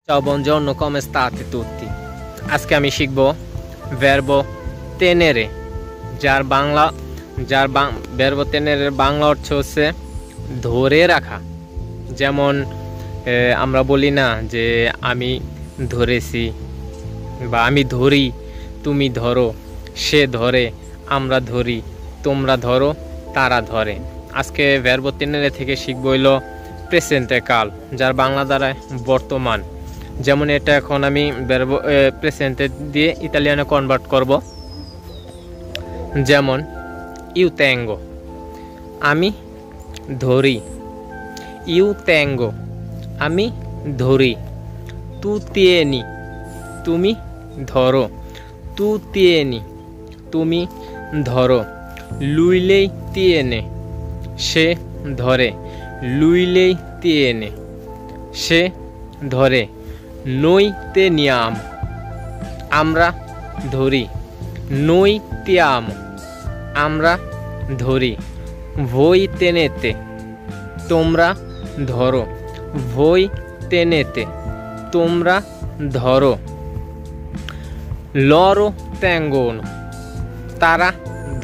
Ciao, buongiorno, come state tutti? আজকে আমি শিখব verbo tenere, verbo tenere Bangla অর্থ হচ্ছে ধরে রাখা। যেমন আমরা বলি না যে আমি ধরেছি বা আমি ধরি, তুমি ধরো, সে ধরে, আমরা ধরি, তোমরা ধরো, তারা ধরে। আজকে verbo tenere থেকে শিখব হলো প্রেজেন্টে কাল, যার বাংলা দ্বারায় বর্তমান। যেমন এটা এখন আমি verbo প্রেজেন্টে দিয়ে ইতালিয়ানে কনভার্ট করব। যেমন ইউ tengo, আমি ধরি। ইউ tengo, আমি ধরি। তু tieni, তুমি ধরো। তু tieni, তুমি ধরো। lui lei tiene, সে ধরে। lui lei tiene, সে ধরে। noi teniamo, আমরা ধরি। noi tiamo, আমরা ধরি। voi tenete, তোমরা ধরো। voi tenete, তোমরা ধরো। loro tengono, তারা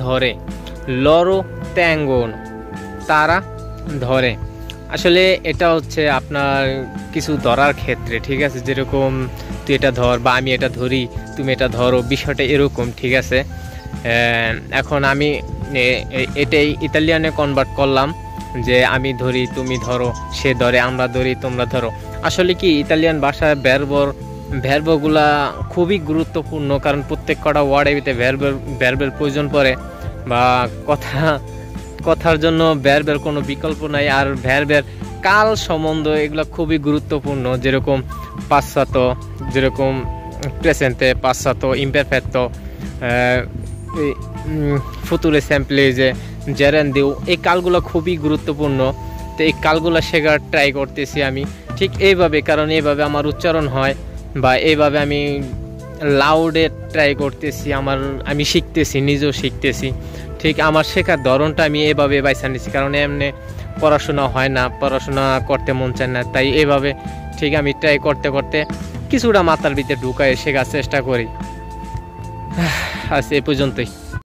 ধরে। loro tengono, তারা ধরে। আসলে এটা হচ্ছে আপনার কিছু ধরার ক্ষেত্রে, ঠিক আছে? যেরকম তুই এটা ধর বা আমি এটা ধরি, তুমি এটা ধরো, বিষয়টা এরকম, ঠিক আছে? এখন আমি এটাই ইতালিয়ানে কনভার্ট করলাম যে আমি ধরি, তুমি ধরো, সে ধরে, আমরা ধরি, তোমরা ধরো। আসলে কি ইতালিয়ান ভাষায় ভ্যারবগুলা খুবই গুরুত্বপূর্ণ, কারণ প্রত্যেক কটা ওয়ার্ডের ভিতরে ভ্যারবের প্রয়োজন পড়ে, বা কথার জন্য ভ্যারবের কোনো বিকল্প নাই। আর ভ্যারবের কাল সম্বন্ধ এগুলো খুবই গুরুত্বপূর্ণ। যেরকম পাসাতো, যেরকম প্রেজেন্টে পাসাতো, ইমপারফেক্টো, ফুতুরে সিম্পলে, জেরেন্দিও, এই কালগুলো খুবই গুরুত্বপূর্ণ। তো এই কালগুলো শেখার ট্রাই করতেছি আমি ঠিক এইভাবে, কারণ এইভাবে আমার উচ্চারণ হয়, বা এইভাবে আমি লাউডে ট্রাই করতেছি। আমি শিখতেছি, নিজেও শিখতেছি। ঠিক আমার শেখার ধরনটা আমি এভাবে বাইসা নিচ্ছি, কারণ এমনি পড়াশোনা হয় না, পড়াশোনা করতে মন চায় না, তাই এভাবে ঠিক আমি ট্রাই করতে করতে কিছুটা মাথার ভিতরে ঢুকায় শেখার চেষ্টা করি। আজ এই পর্যন্তই।